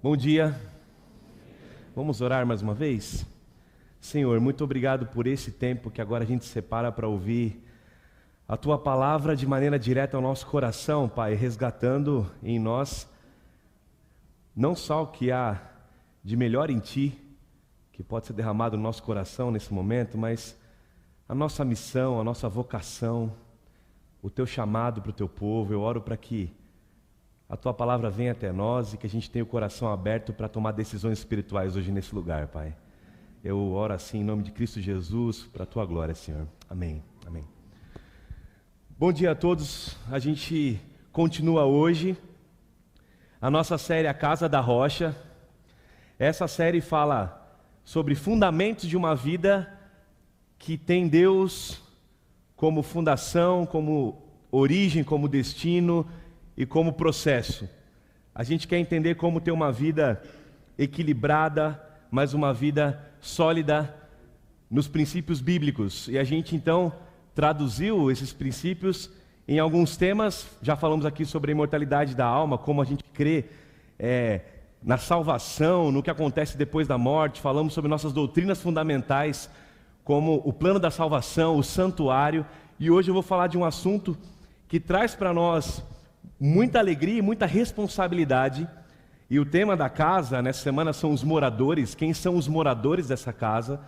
Bom dia, vamos orar mais uma vez? Senhor, muito obrigado por esse tempo que agora a gente separa para ouvir a Tua palavra de maneira direta ao nosso coração, Pai, resgatando em nós não só o que há de melhor em Ti, que pode ser derramado no nosso coração nesse momento, mas a nossa missão, a nossa vocação, o Teu chamado para o Teu povo. Eu oro para que a Tua palavra venha até nós e que a gente tenha o coração aberto para tomar decisões espirituais hoje nesse lugar, Pai. Eu oro assim em nome de Cristo Jesus, para a Tua glória, Senhor. Amém. Amém. Bom dia a todos. A gente continua hoje a nossa série A Casa da Rocha. Essa série fala sobre fundamentos de uma vida que tem Deus como fundação, como origem, como destino e como processo. A gente quer entender como ter uma vida equilibrada, mas uma vida sólida nos princípios bíblicos. E a gente então traduziu esses princípios em alguns temas. Já falamos aqui sobre a imortalidade da alma, como a gente crê na salvação, no que acontece depois da morte. Falamos sobre nossas doutrinas fundamentais, como o plano da salvação, o santuário. E hoje eu vou falar de um assunto que traz para nós muita alegria e muita responsabilidade. E o tema da casa nessa semana são os moradores. Quem são os moradores dessa casa?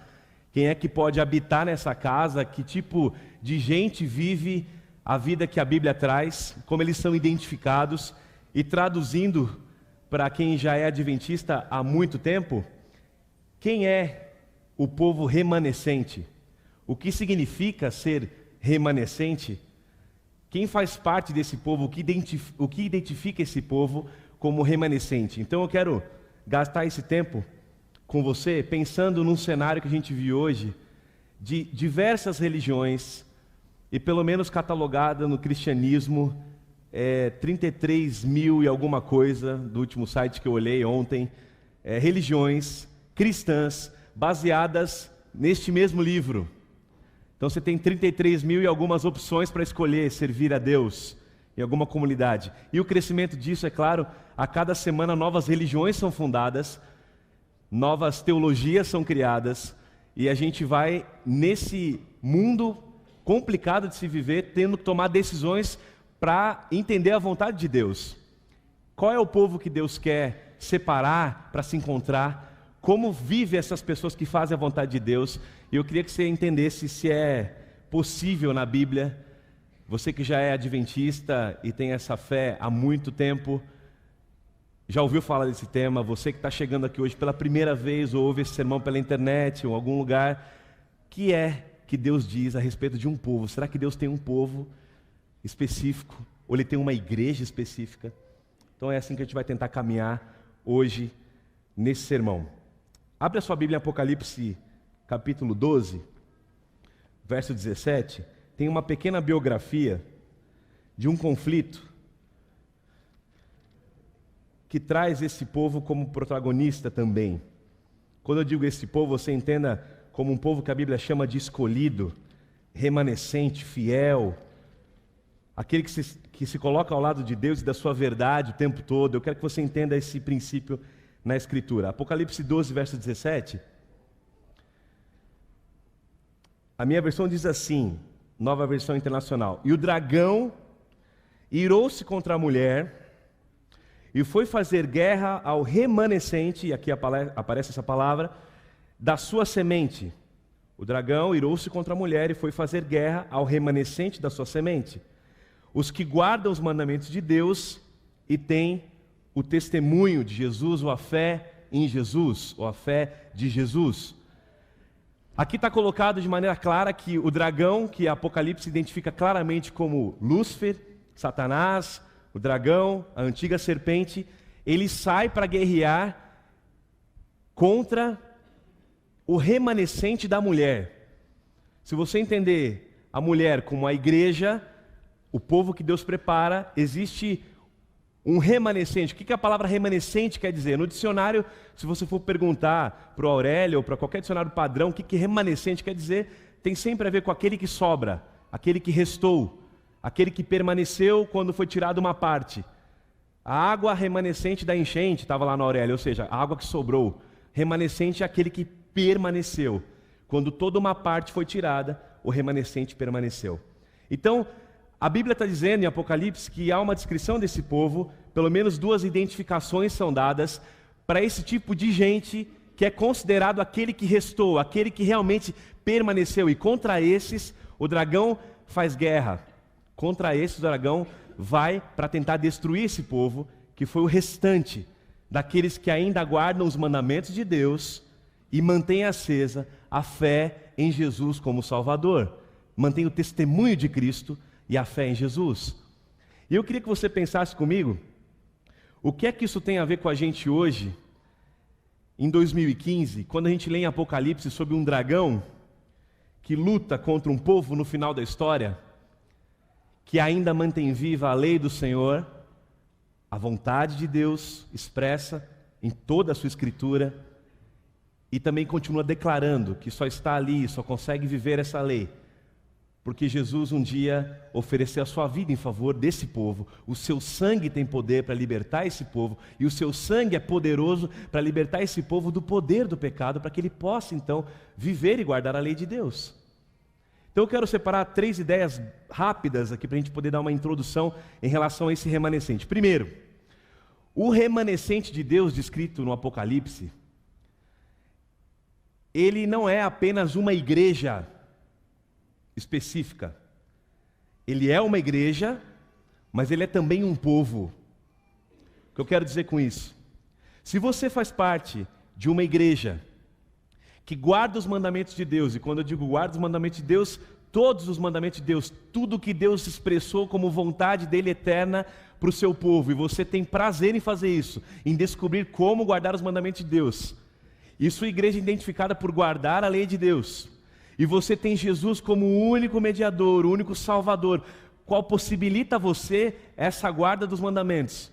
Quem é que pode habitar nessa casa? Que tipo de gente vive a vida que a Bíblia traz? Como eles são identificados? E traduzindo para quem já é adventista há muito tempo, quem é o povo remanescente? O que significa ser remanescente? Quem faz parte desse povo? O que identifica esse povo como remanescente? Então eu quero gastar esse tempo com você pensando num cenário que a gente viu hoje de diversas religiões, e pelo menos catalogada no cristianismo 33 mil e alguma coisa, do último site que eu olhei ontem, religiões cristãs baseadas neste mesmo livro. Então você tem 33 mil e algumas opções para escolher servir a Deus em alguma comunidade. E o crescimento disso, é claro, a cada semana novas religiões são fundadas, novas teologias são criadas, e a gente vai nesse mundo complicado de se viver, tendo que tomar decisões para entender a vontade de Deus. Qual é o povo que Deus quer separar para se encontrar? Como vive essas pessoas que fazem a vontade de Deus? E eu queria que você entendesse se é possível na Bíblia. Você que já é adventista e tem essa fé há muito tempo, já ouviu falar desse tema? Você que está chegando aqui hoje pela primeira vez, ou ouve esse sermão pela internet ou em algum lugar, que é que Deus diz a respeito de um povo? Será que Deus tem um povo específico? Ou Ele tem uma igreja específica? Então é assim que a gente vai tentar caminhar hoje nesse sermão. Abre a sua Bíblia em Apocalipse capítulo 12, verso 17. Tem uma pequena biografia de um conflito que traz esse povo como protagonista também. Quando eu digo esse povo, você entenda como um povo que a Bíblia chama de escolhido, remanescente, fiel, aquele que se coloca ao lado de Deus e da sua verdade o tempo todo. Eu quero que você entenda esse princípio na Escritura. Apocalipse 12, verso 17. A minha versão diz assim, Nova Versão Internacional: e o dragão irou-se contra a mulher e foi fazer guerra ao remanescente, e aqui aparece essa palavra, da sua semente. O dragão irou-se contra a mulher e foi fazer guerra ao remanescente da sua semente, os que guardam os mandamentos de Deus e têm o testemunho de Jesus, ou a fé em Jesus, ou a fé de Jesus. Aqui está colocado de maneira clara que o dragão, que Apocalipse identifica claramente como Lúcifer, Satanás, o dragão, a antiga serpente, ele sai para guerrear contra o remanescente da mulher. Se você entender a mulher como a igreja, o povo que Deus prepara, existe um remanescente. O que a palavra remanescente quer dizer? No dicionário, se você for perguntar para o Aurélio ou para qualquer dicionário padrão, o que remanescente quer dizer, tem sempre a ver com aquele que sobra, aquele que restou, aquele que permaneceu quando foi tirado uma parte, A água remanescente da enchente estava lá na Aurélia, ou seja, a água que sobrou. Remanescente é aquele que permaneceu. Quando toda uma parte foi tirada, o remanescente permaneceu. Então, a Bíblia está dizendo em Apocalipse que há uma descrição desse povo, pelo menos 2 identificações são dadas para esse tipo de gente que é considerado aquele que restou, aquele que realmente permaneceu. E contra esses, o dragão faz guerra. Contra esses, o dragão vai para tentar destruir esse povo, que foi o restante daqueles que ainda guardam os mandamentos de Deus e mantêm acesa a fé em Jesus como Salvador. Mantém o testemunho de Cristo e a fé em Jesus. E eu queria que você pensasse comigo, o que é que isso tem a ver com a gente hoje, em 2015, quando a gente lê em Apocalipse sobre um dragão que luta contra um povo no final da história, que ainda mantém viva a lei do Senhor, a vontade de Deus expressa em toda a sua escritura, e também continua declarando que só está ali, só consegue viver essa lei, porque Jesus um dia ofereceu a sua vida em favor desse povo. O seu sangue tem poder para libertar esse povo, e o seu sangue é poderoso para libertar esse povo do poder do pecado, para que ele possa então viver e guardar a lei de Deus. Então eu quero separar 3 ideias rápidas aqui para a gente poder dar uma introdução em relação a esse remanescente. Primeiro, o remanescente de Deus descrito no Apocalipse, ele não é apenas uma igreja específica. Ele é uma igreja, mas ele é também um povo. O que eu quero dizer com isso? Se você faz parte de uma igreja que guarda os mandamentos de Deus, e quando eu digo guarda os mandamentos de Deus, todos os mandamentos de Deus, tudo que Deus expressou como vontade dele eterna para o seu povo, e você tem prazer em fazer isso, em descobrir como guardar os mandamentos de Deus, e sua igreja é identificada por guardar a lei de Deus, e você tem Jesus como o único mediador, o único salvador, qual possibilita a você essa guarda dos mandamentos.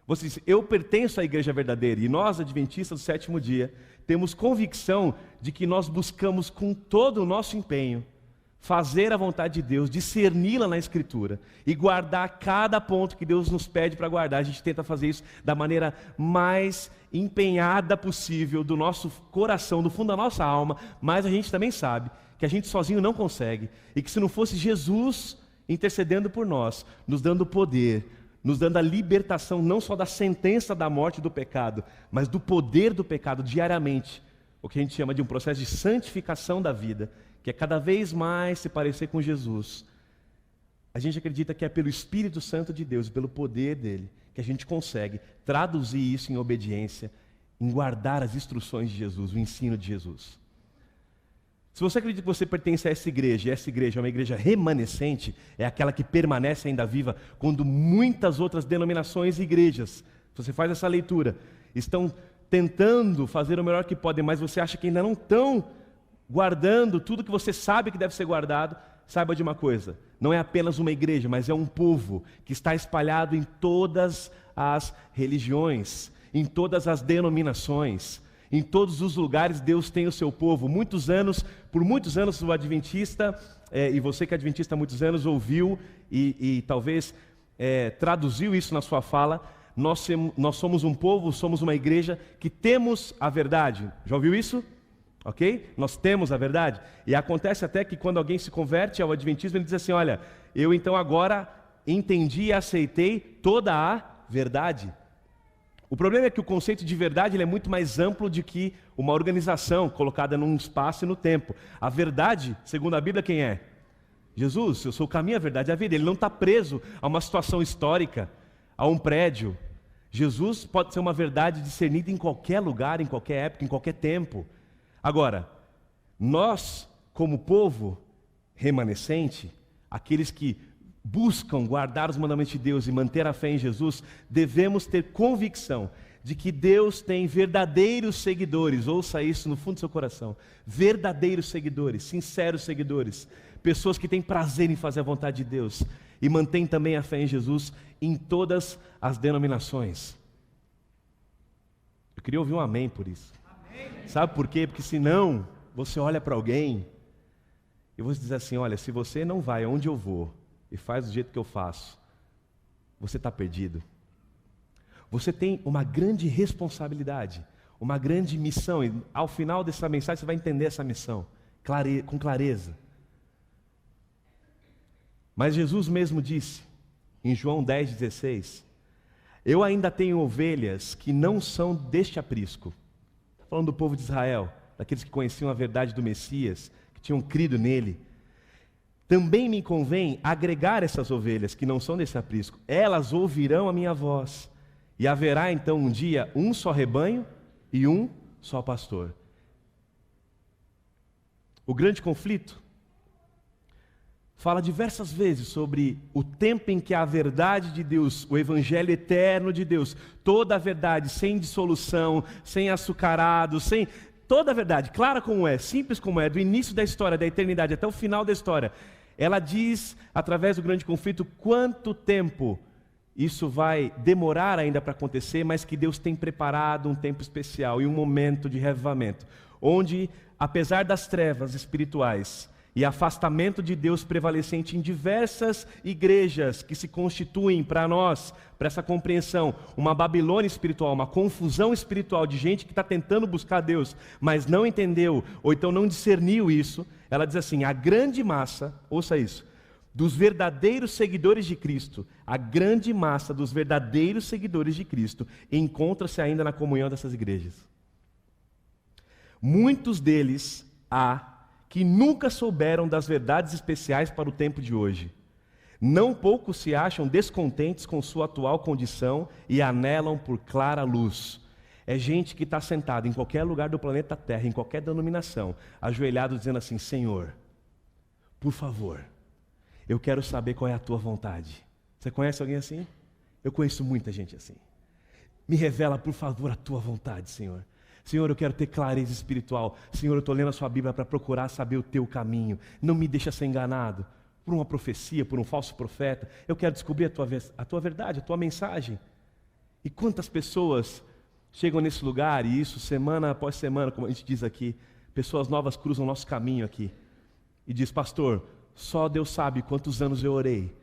Você diz, eu pertenço à igreja verdadeira, e nós, adventistas do 7º dia, temos convicção de que nós buscamos com todo o nosso empenho fazer a vontade de Deus, discerni-la na Escritura e guardar cada ponto que Deus nos pede para guardar. A gente tenta fazer isso da maneira mais empenhada possível do nosso coração, do fundo da nossa alma, mas a gente também sabe que a gente sozinho não consegue, e que se não fosse Jesus intercedendo por nós, nos dando poder, nos dando a libertação não só da sentença da morte do pecado, mas do poder do pecado diariamente, o que a gente chama de um processo de santificação da vida, que é cada vez mais se parecer com Jesus. A gente acredita que é pelo Espírito Santo de Deus, pelo poder dele, que a gente consegue traduzir isso em obediência, em guardar as instruções de Jesus, o ensino de Jesus. Se você acredita que você pertence a essa igreja, e essa igreja é uma igreja remanescente, é aquela que permanece ainda viva, quando muitas outras denominações e igrejas, se você faz essa leitura, estão tentando fazer o melhor que podem, mas você acha que ainda não estão guardando tudo que você sabe que deve ser guardado, saiba de uma coisa, não é apenas uma igreja, mas é um povo que está espalhado em todas as religiões, em todas as denominações, em todos os lugares Deus tem o seu povo. Por muitos anos o adventista, e você que é adventista há muitos anos ouviu e talvez traduziu isso na sua fala, nós somos um povo, somos uma igreja que temos a verdade. Já ouviu isso? Ok? Nós temos a verdade. E acontece até que quando alguém se converte ao adventismo, ele diz assim, olha, eu então agora entendi e aceitei toda a verdade. O problema é que o conceito de verdade ele é muito mais amplo do que uma organização colocada num espaço e no tempo. A verdade, segundo a Bíblia, quem é? Jesus. Eu sou o caminho, a verdade e a vida. Ele não está preso a uma situação histórica, a um prédio. Jesus pode ser uma verdade discernida em qualquer lugar, em qualquer época, em qualquer tempo. Agora, nós, como povo remanescente, aqueles que buscam guardar os mandamentos de Deus e manter a fé em Jesus, devemos ter convicção de que Deus tem verdadeiros seguidores, ouça isso no fundo do seu coração, verdadeiros seguidores, sinceros seguidores, pessoas que têm prazer em fazer a vontade de Deus e mantêm também a fé em Jesus em todas as denominações. Eu queria ouvir um amém por isso. Sabe por quê? Porque senão você olha para alguém e você diz assim, olha, se você não vai aonde eu vou e faz do jeito que eu faço, você está perdido. você tem uma grande responsabilidade, uma grande missão, e ao final dessa mensagem você vai entender essa missão com clareza. Mas Jesus mesmo disse, em João 10,16, eu ainda tenho ovelhas que não são deste aprisco. Está falando do povo de Israel, daqueles que conheciam a verdade do Messias, que tinham crido nele. Também me convém agregar essas ovelhas que não são desse aprisco. Elas ouvirão a minha voz. E haverá então um dia um só rebanho e um só pastor. O grande conflito fala diversas vezes sobre o tempo em que a verdade de Deus, o evangelho eterno de Deus, toda a verdade, sem dissolução, sem açucarado, sem toda a verdade, clara como é, simples como é, do início da história, da eternidade até o final da história, ela diz, através do grande conflito, quanto tempo isso vai demorar ainda para acontecer, mas que Deus tem preparado um tempo especial e um momento de revivamento, onde, apesar das trevas espirituais e afastamento de Deus prevalecente em diversas igrejas que se constituem para nós, para essa compreensão, uma Babilônia espiritual, uma confusão espiritual de gente que está tentando buscar Deus, mas não entendeu, ou então não discerniu isso, ela diz assim, a grande massa, ouça isso, dos verdadeiros seguidores de Cristo, a grande massa dos verdadeiros seguidores de Cristo encontra-se ainda na comunhão dessas igrejas. Muitos deles há que nunca souberam das verdades especiais para o tempo de hoje. Não poucos se acham descontentes com sua atual condição e anelam por clara luz. É gente que está sentada em qualquer lugar do planeta Terra, em qualquer denominação, ajoelhado dizendo assim, Senhor, por favor, eu quero saber qual é a tua vontade. Você conhece alguém assim? Eu conheço muita gente assim. Me revela, por favor, a tua vontade, Senhor. Senhor, eu quero ter clareza espiritual. Senhor, eu estou lendo a sua Bíblia para procurar saber o teu caminho. Não me deixa ser enganado por uma profecia, por um falso profeta. Eu quero descobrir a tua verdade, a tua mensagem. E quantas pessoas chegam nesse lugar, e isso semana após semana, como a gente diz aqui, pessoas novas cruzam o nosso caminho aqui. E diz, pastor, só Deus sabe quantos anos eu orei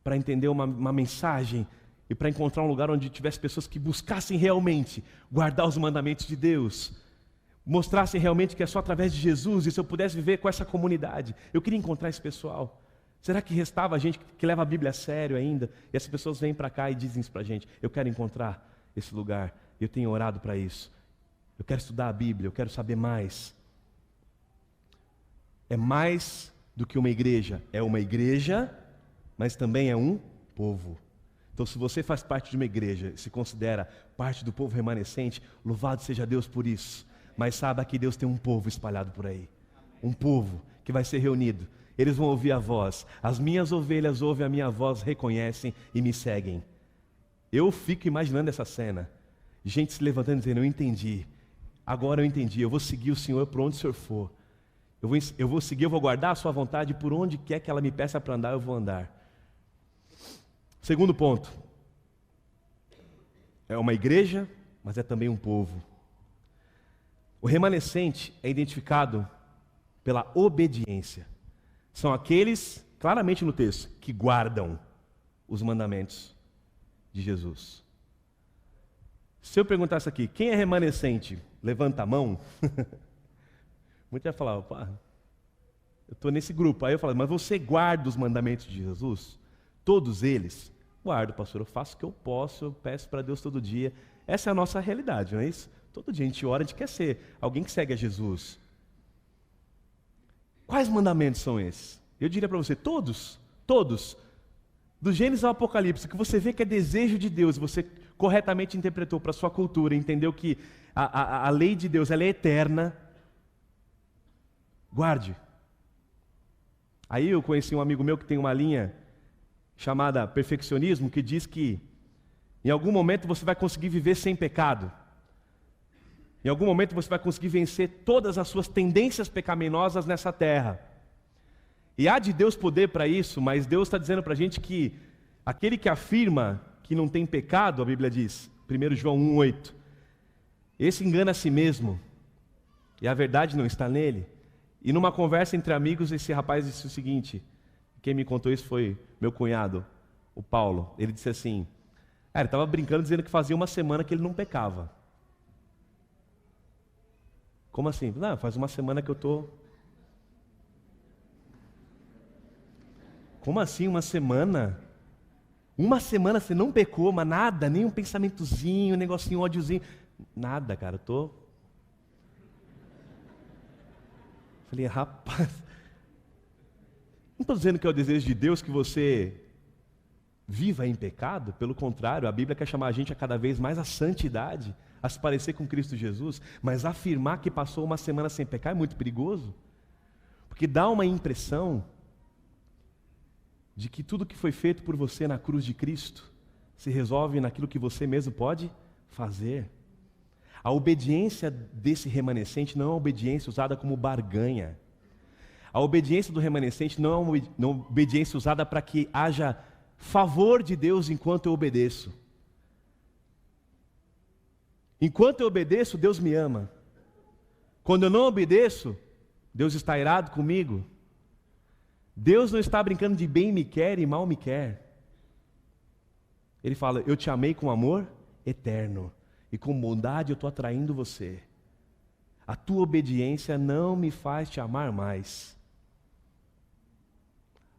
para entender uma mensagem e para encontrar um lugar onde tivesse pessoas que buscassem realmente guardar os mandamentos de Deus, mostrassem realmente que é só através de Jesus, e se eu pudesse viver com essa comunidade, eu queria encontrar esse pessoal. Será que restava gente que leva a Bíblia a sério ainda? E essas pessoas vêm para cá e dizem isso para a gente, eu quero encontrar esse lugar, eu tenho orado para isso, eu quero estudar a Bíblia, eu quero saber mais. É mais do que uma igreja, é uma igreja, mas também é um povo. Então, se você faz parte de uma igreja e se considera parte do povo remanescente, louvado seja Deus por isso. Mas saiba que Deus tem um povo espalhado por aí. Um povo que vai ser reunido. Eles vão ouvir a voz. As minhas ovelhas ouvem a minha voz, reconhecem e me seguem. Eu fico imaginando essa cena. Gente se levantando e dizendo, eu entendi. Agora eu entendi. Eu vou seguir o Senhor por onde o Senhor for. Eu vou seguir, eu vou guardar a sua vontade. Por onde quer que ela me peça para andar, eu vou andar. Segundo ponto, é uma igreja, mas é também um povo. O remanescente é identificado pela obediência. São aqueles, claramente no texto, que guardam os mandamentos de Jesus. Se eu perguntasse aqui, quem é remanescente? Levanta a mão. Muita gente vai falar, opa, eu estou nesse grupo. Aí eu falo, mas você guarda os mandamentos de Jesus? Todos eles? Guardo, pastor, eu faço o que eu posso, eu peço para Deus todo dia. Essa é a nossa realidade, não é isso? Todo dia a gente ora, a gente quer ser alguém que segue a Jesus. Quais mandamentos são esses? Eu diria para você, todos. Do Gênesis ao Apocalipse, que você vê que é desejo de Deus, você corretamente interpretou para a sua cultura, entendeu que a lei de Deus ela é eterna. Guarde. Aí eu conheci um amigo meu que tem uma linha chamada perfeccionismo, que diz que em algum momento você vai conseguir viver sem pecado. Em algum momento você vai conseguir vencer todas as suas tendências pecaminosas nessa terra. E há de Deus poder para isso, mas Deus está dizendo para a gente que aquele que afirma que não tem pecado, a Bíblia diz, 1 João 1,8, esse engana a si mesmo, e a verdade não está nele. E numa conversa entre amigos, esse rapaz disse o seguinte, quem me contou isso foi meu cunhado, o Paulo. Ele disse assim, Ele estava brincando dizendo que fazia uma semana que ele não pecava. Como assim? Não, faz uma semana que eu estou... Como assim uma semana? Uma semana você não pecou, mas nada, nem um pensamentozinho, um negocinho, um ódiozinho. Nada, cara, eu tô... Falei, rapaz... Não estou dizendo que é o desejo de Deus que você viva em pecado, pelo contrário, a Bíblia quer chamar a gente a cada vez mais à santidade, a se parecer com Cristo Jesus, mas afirmar que passou uma semana sem pecar é muito perigoso, porque dá uma impressão de que tudo que foi feito por você na cruz de Cristo se resolve naquilo que você mesmo pode fazer. A obediência desse remanescente não é uma obediência usada como barganha. A obediência do remanescente não é uma obediência usada para que haja favor de Deus enquanto eu obedeço. Enquanto eu obedeço, Deus me ama. Quando eu não obedeço, Deus está irado comigo. Deus não está brincando de bem me quer e mal me quer. Ele fala, eu te amei com amor eterno. E com bondade eu estou atraindo você. A tua obediência não me faz te amar mais.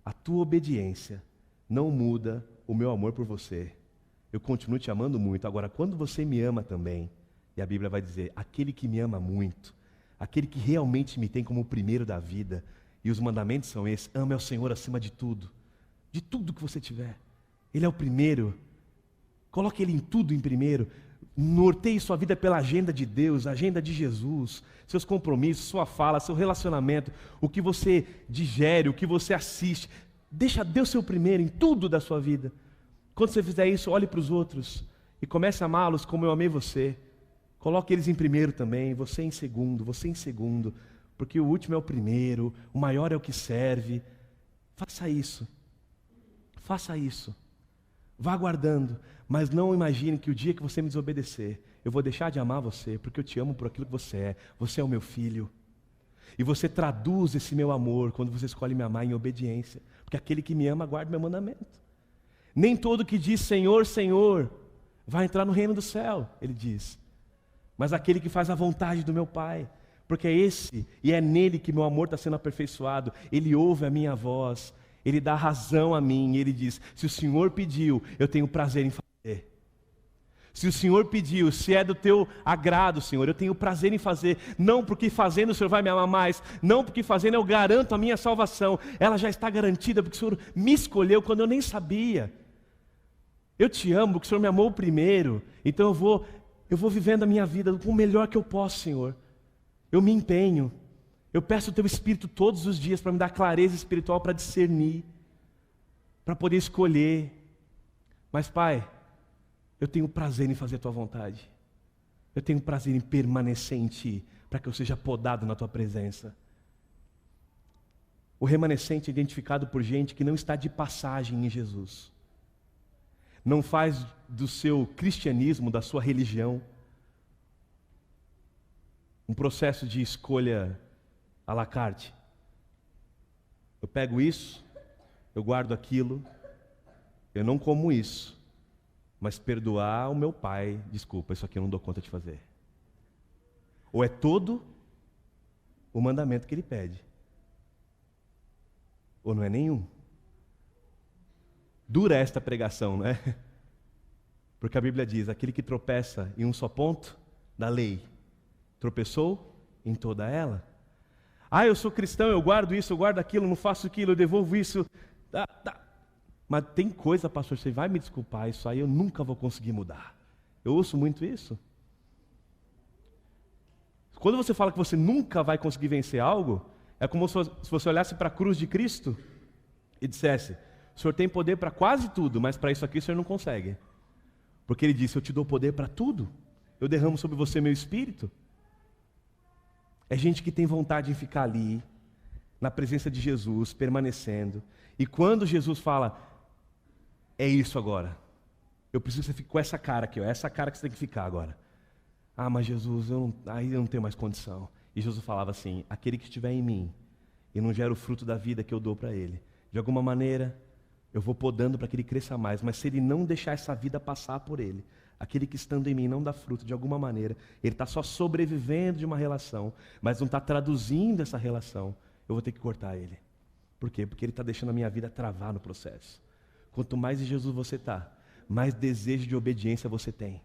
A tua obediência não muda o meu amor por você. Eu continuo te amando muito. Agora, quando você me ama também, e a Bíblia vai dizer, aquele que me ama muito, aquele que realmente me tem como o primeiro da vida, e os mandamentos são esses, ame ao Senhor acima de tudo que você tiver. Ele é o primeiro. Coloque Ele em tudo em primeiro. Norteie sua vida pela agenda de Deus, a agenda de Jesus, seus compromissos, sua fala, seu relacionamento, o que você digere, o que você assiste. Deixa Deus ser o primeiro em tudo da sua vida. Quando você fizer isso, olhe para os outros e comece a amá-los como eu amei você. Coloque eles em primeiro também, você em segundo, porque o último é o primeiro, o maior é o que serve. Faça isso. Faça isso. Vá aguardando, mas não imagine que o dia que você me desobedecer, eu vou deixar de amar você, porque eu te amo por aquilo que você é. Você é o meu filho. E você traduz esse meu amor quando você escolhe me amar em obediência, porque aquele que me ama guarda meu mandamento. Nem todo que diz Senhor, Senhor, vai entrar no reino do céu, ele diz. Mas aquele que faz a vontade do meu Pai, porque é esse, e é nele que meu amor está sendo aperfeiçoado. Ele ouve a minha voz, ele dá razão a mim, e ele diz, se o Senhor pediu, eu tenho prazer em fazer. Se o Senhor pediu, se é do teu agrado, Senhor, eu tenho prazer em fazer. Não porque fazendo o Senhor vai me amar mais, não porque fazendo eu garanto a minha salvação. Ela já está garantida porque o Senhor me escolheu quando eu nem sabia. Eu te amo porque o Senhor me amou primeiro, então eu vou vivendo a minha vida com o melhor que eu posso, Senhor. Eu me empenho. Eu peço o Teu Espírito todos os dias para me dar clareza espiritual, para discernir, para poder escolher. Mas, Pai, eu tenho prazer em fazer a Tua vontade. Eu tenho prazer em permanecer em Ti, para que eu seja podado na Tua presença. O remanescente é identificado por gente que não está de passagem em Jesus. Não faz do seu cristianismo, da sua religião, um processo de escolha à la carte. Eu pego isso, eu guardo aquilo, eu não como isso, mas perdoar o meu pai, desculpa, isso aqui eu não dou conta de fazer. Ou é todo o mandamento que ele pede, ou não é nenhum. Dura esta pregação, né? Porque a Bíblia diz, aquele que tropeça em um só ponto da lei, tropeçou em toda ela. Ah, eu sou cristão, eu guardo isso, eu guardo aquilo, não faço aquilo, eu devolvo isso. Mas tem coisa, pastor, você vai me desculpar, isso aí eu nunca vou conseguir mudar. Eu ouço muito isso. Quando você fala que você nunca vai conseguir vencer algo, é como se você olhasse para a cruz de Cristo e dissesse, o Senhor tem poder para quase tudo, mas para isso aqui o Senhor não consegue. Porque Ele disse, eu te dou poder para tudo. Eu derramo sobre você meu Espírito. É gente que tem vontade em ficar ali, na presença de Jesus, permanecendo. E quando Jesus fala, é isso agora. Eu preciso que você fique com essa cara aqui, ó, essa cara que você tem que ficar agora. Ah, mas Jesus, aí eu não tenho mais condição. E Jesus falava assim, aquele que estiver em mim e não gera o fruto da vida que eu dou para ele, de alguma maneira, eu vou podando para que ele cresça mais, mas se ele não deixar essa vida passar por ele, aquele que estando em mim não dá fruto de alguma maneira, ele está só sobrevivendo de uma relação, mas não está traduzindo essa relação, eu vou ter que cortar ele. Por quê? Porque ele está deixando a minha vida travar no processo. Quanto mais em Jesus você está, mais desejo de obediência você tem.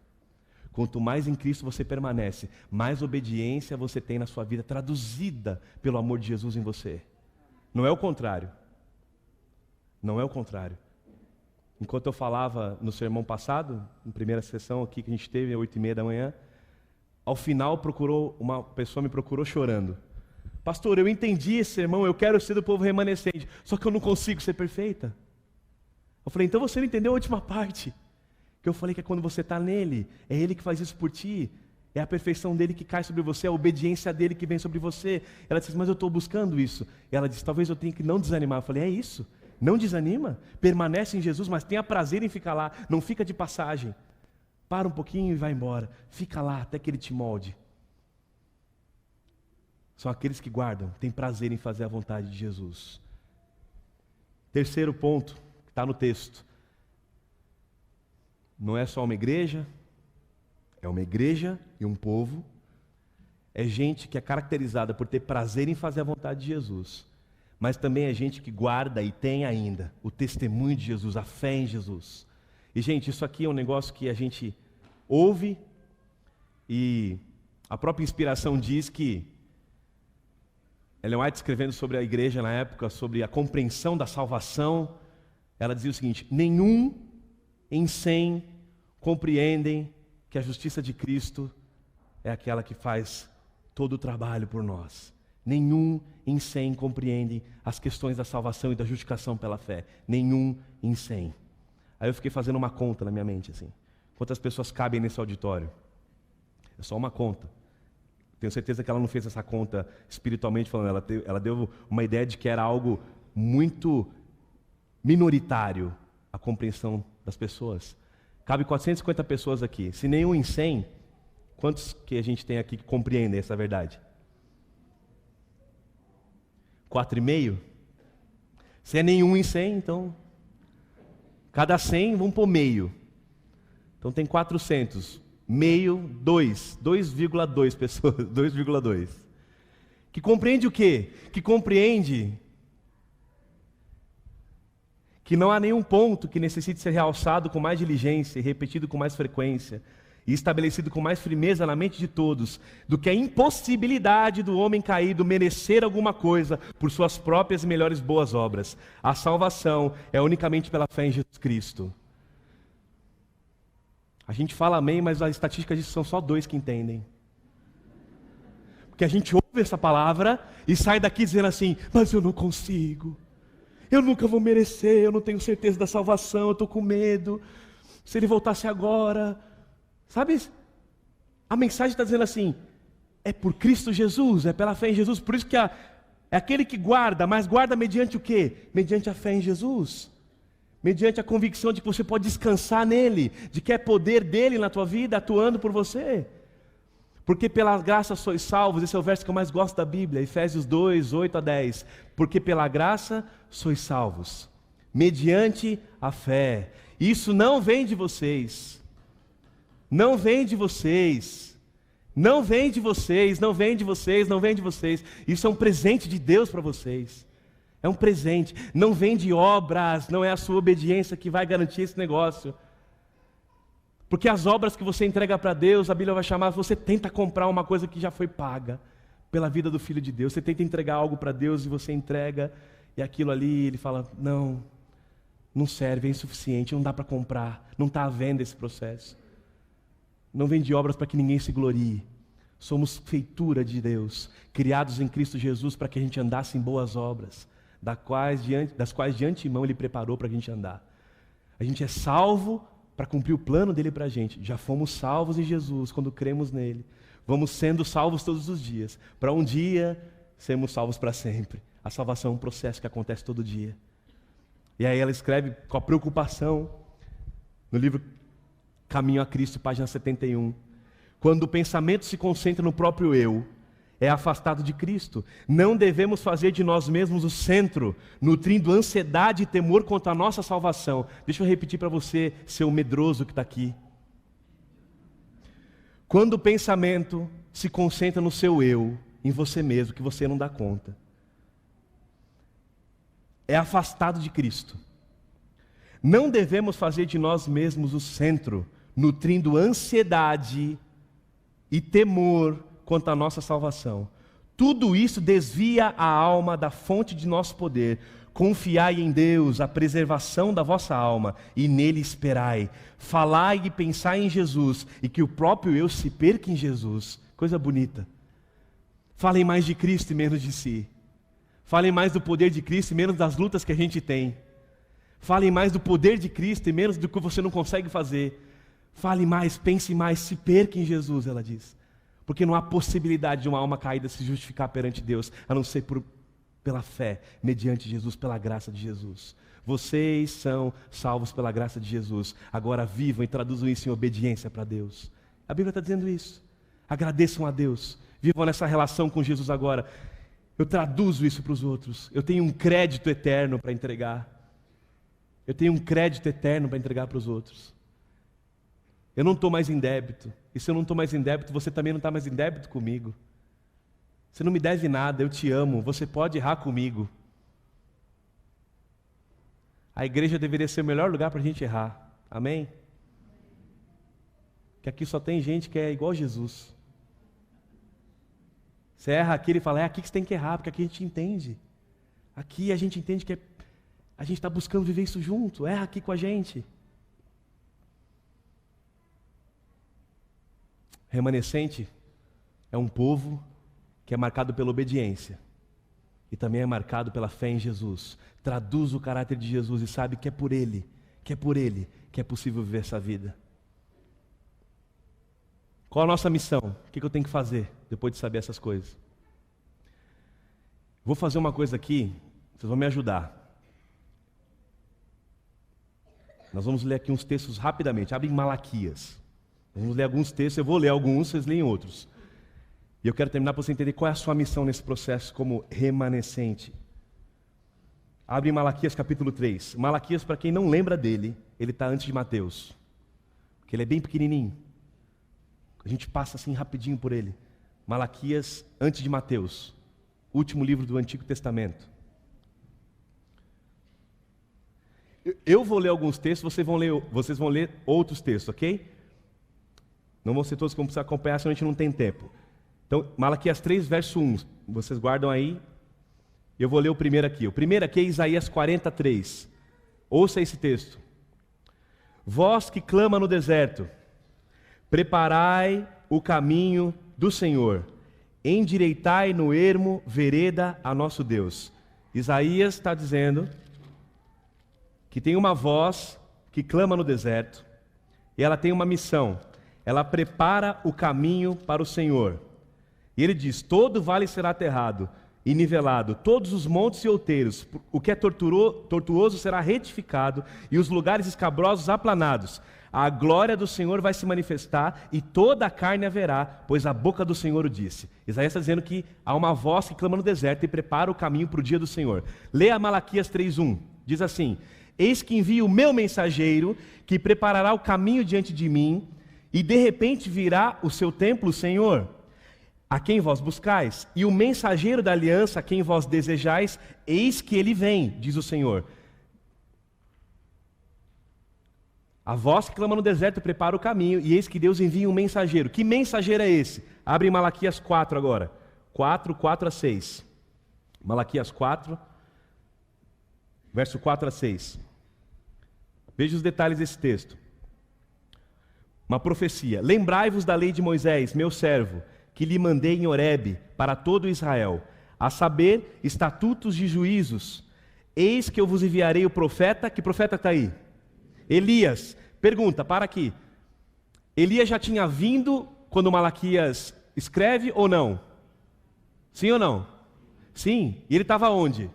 Quanto mais em Cristo você permanece, mais obediência você tem na sua vida, traduzida pelo amor de Jesus em você. Não é o contrário. Não é o contrário. Enquanto eu falava no sermão passado, na primeira sessão aqui que a gente teve, às 8h30 da manhã, ao final uma pessoa me procurou chorando. Pastor, eu entendi esse sermão, eu quero ser do povo remanescente, só que eu não consigo ser perfeita. Eu falei, então você não entendeu a última parte. Que eu falei que é quando você está nele, é ele que faz isso por ti, é a perfeição dele que cai sobre você, é a obediência dele que vem sobre você. Ela disse, mas eu estou buscando isso. E ela disse, talvez eu tenha que não desanimar. Eu falei, é isso, não desanima, permanece em Jesus, mas tenha prazer em ficar lá, não fica de passagem. Para um pouquinho e vai embora, fica lá até que ele te molde. São aqueles que guardam, têm prazer em fazer a vontade de Jesus. Terceiro ponto, que está no texto. Não é só uma igreja, é uma igreja e um povo. É gente que é caracterizada por ter prazer em fazer a vontade de Jesus. Mas também é gente que guarda e tem ainda o testemunho de Jesus, a fé em Jesus. E gente, isso aqui é um negócio que a gente ouve e a própria inspiração diz que Ellen White, escrevendo sobre a igreja na época, sobre a compreensão da salvação, ela dizia o seguinte: nenhum em 100 compreendem que a justiça de Cristo é aquela que faz todo o trabalho por nós. Nenhum em 100 compreendem as questões da salvação e da justificação pela fé. Nenhum em 100. Aí eu fiquei fazendo uma conta na minha mente, assim. Quantas pessoas cabem nesse auditório? É só uma conta. Tenho certeza que ela não fez essa conta espiritualmente falando. Ela deu uma ideia de que era algo muito minoritário a compreensão das pessoas. Cabe 450 pessoas aqui. Se nenhum em 100, quantos que a gente tem aqui que compreendem essa verdade? 4,5? Se é nenhum em 100, então cada 100 vão por meio. Então tem 400. Meio, 2,2 pessoas, 2,2. Que compreende o quê? Que compreende que não há nenhum ponto que necessite ser realçado com mais diligência e repetido com mais frequência e estabelecido com mais firmeza na mente de todos do que a impossibilidade do homem caído merecer alguma coisa por suas próprias e melhores boas obras. A salvação é unicamente pela fé em Jesus Cristo. A gente fala amém, mas a estatística diz que são só 2 que entendem. Porque a gente ouve essa palavra e sai daqui dizendo assim: mas eu não consigo, eu nunca vou merecer, eu não tenho certeza da salvação, eu estou com medo, se ele voltasse agora. Sabe, a mensagem está dizendo assim: é por Cristo Jesus, é pela fé em Jesus. Por isso que é aquele que guarda, mas guarda mediante o quê? Mediante a fé em Jesus. Mediante a convicção de que você pode descansar nele, de que é poder dele na tua vida, atuando por você. Porque pela graça sois salvos, esse é o verso que eu mais gosto da Bíblia, Efésios 2, 8-10. Porque pela graça sois salvos, mediante a fé. Isso não vem de vocês, não vem de vocês, não vem de vocês, não vem de vocês, não vem de vocês. Isso é um presente de Deus para vocês. É um presente, não vem de obras, não é a sua obediência que vai garantir esse negócio. Porque as obras que você entrega para Deus, a Bíblia vai chamar, você tenta comprar uma coisa que já foi paga pela vida do Filho de Deus. Você tenta entregar algo para Deus e você entrega, e aquilo ali, ele fala, não serve, é insuficiente, não dá para comprar, não está à venda esse processo. Não vem de obras para que ninguém se glorie. Somos feitura de Deus, criados em Cristo Jesus para que a gente andasse em boas obras, das quais de antemão Ele preparou para a gente andar. A gente é salvo para cumprir o plano dele para a gente. Já fomos salvos em Jesus quando cremos nele. Vamos sendo salvos todos os dias, para um dia sermos salvos para sempre. A salvação é um processo que acontece todo dia. E aí ela escreve com a preocupação, no livro Caminho a Cristo, página 71. Quando o pensamento se concentra no próprio eu, é afastado de Cristo. Não devemos fazer de nós mesmos o centro, nutrindo ansiedade e temor quanto à nossa salvação. Deixa eu repetir para você, seu medroso que está aqui. Quando o pensamento se concentra no seu eu, em você mesmo, que você não dá conta, é afastado de Cristo. Não devemos fazer de nós mesmos o centro, nutrindo ansiedade e temor quanto à nossa salvação. Tudo isso desvia a alma da fonte de nosso poder. Confiai em Deus, a preservação da vossa alma, e nele esperai. Falai e pensai em Jesus, e que o próprio eu se perca em Jesus. Coisa bonita. Falem mais de Cristo e menos de si. Falem mais do poder de Cristo e menos das lutas que a gente tem. Falem mais do poder de Cristo e menos do que você não consegue fazer. Fale mais, pense mais, se perca em Jesus, ela diz. Porque não há possibilidade de uma alma caída se justificar perante Deus, a não ser pela fé, mediante Jesus, pela graça de Jesus. Vocês são salvos pela graça de Jesus. Agora vivam e traduzam isso em obediência para Deus. A Bíblia está dizendo isso. Agradeçam a Deus. Vivam nessa relação com Jesus agora. Eu traduzo isso para os outros. Eu tenho um crédito eterno para entregar. Eu tenho um crédito eterno para entregar para os outros. Eu não estou mais em débito. E se eu não estou mais em débito, você também não está mais em débito comigo. Você não me deve nada, eu te amo. Você pode errar comigo. A igreja deveria ser o melhor lugar para a gente errar. Amém? Que aqui só tem gente que é igual a Jesus. Você erra aqui, ele fala, é aqui que você tem que errar, porque aqui a gente entende. Aqui a gente entende que a gente está buscando viver isso junto. Erra aqui com a gente. Remanescente é um povo que é marcado pela obediência. E também é marcado pela fé em Jesus. Traduz o caráter de Jesus e sabe que é por Ele que é possível viver essa vida. Qual a nossa missão? O que eu tenho que fazer depois de saber essas coisas? Vou fazer uma coisa aqui, vocês vão me ajudar. Nós vamos ler aqui uns textos rapidamente. Abre em Malaquias. Vamos ler alguns textos, eu vou ler alguns, vocês leem outros. E eu quero terminar para você entender qual é a sua missão nesse processo como remanescente. Abre em Malaquias capítulo 3. Malaquias, para quem não lembra dele, ele está antes de Mateus. Porque ele é bem pequenininho. A gente passa assim rapidinho por ele. Malaquias antes de Mateus. Último livro do Antigo Testamento. Eu vou ler alguns textos, vocês vão ler outros textos, ok? Não vão ser todos que vão precisar acompanhar, senão a gente não tem tempo. Então, Malaquias 3, verso 1. Vocês guardam aí. Eu vou ler o primeiro aqui. O primeiro aqui é Isaías 43. Ouça esse texto. Vós que clama no deserto, preparai o caminho do Senhor, endireitai no ermo vereda a nosso Deus. Isaías está dizendo que tem uma voz que clama no deserto, e ela tem uma missão. Ela prepara o caminho para o Senhor. E ele diz, todo vale será aterrado e nivelado, todos os montes e outeiros, o que é tortuoso será retificado, e os lugares escabrosos aplanados. A glória do Senhor vai se manifestar, e toda a carne haverá, pois a boca do Senhor o disse. Isaías está dizendo que há uma voz que clama no deserto e prepara o caminho para o dia do Senhor. Leia Malaquias 3:1, diz assim, eis que envio o meu mensageiro, que preparará o caminho diante de mim, e de repente virá o seu templo, o Senhor, a quem vós buscais, e o mensageiro da aliança, a quem vós desejais, eis que ele vem, diz o Senhor. A voz que clama no deserto prepara o caminho, e eis que Deus envia um mensageiro. Que mensageiro é esse? Abre em Malaquias 4 agora. 4:4-6. Malaquias 4, verso 4-6. Veja os detalhes desse texto. Uma profecia. Lembrai-vos da lei de Moisés, meu servo, que lhe mandei em Horebe para todo Israel, a saber, estatutos de juízos. Eis que eu vos enviarei o profeta. Que profeta está aí? Elias. Pergunta, para aqui. Elias já tinha vindo quando Malaquias escreve ou não? Sim ou não? Sim. E ele estava onde?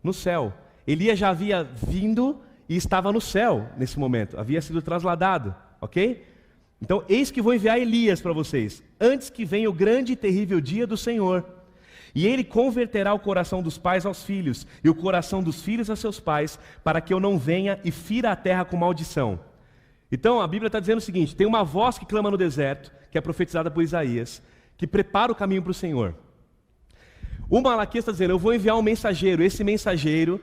No céu. Elias já havia vindo e estava no céu nesse momento. Havia sido trasladado, ok? Então, eis que vou enviar Elias para vocês, antes que venha o grande e terrível dia do Senhor. E ele converterá o coração dos pais aos filhos, e o coração dos filhos a seus pais, para que eu não venha e fira a terra com maldição. Então, a Bíblia está dizendo o seguinte: tem uma voz que clama no deserto, que é profetizada por Isaías, que prepara o caminho para o Senhor. O Malaquias está dizendo: eu vou enviar um mensageiro, esse mensageiro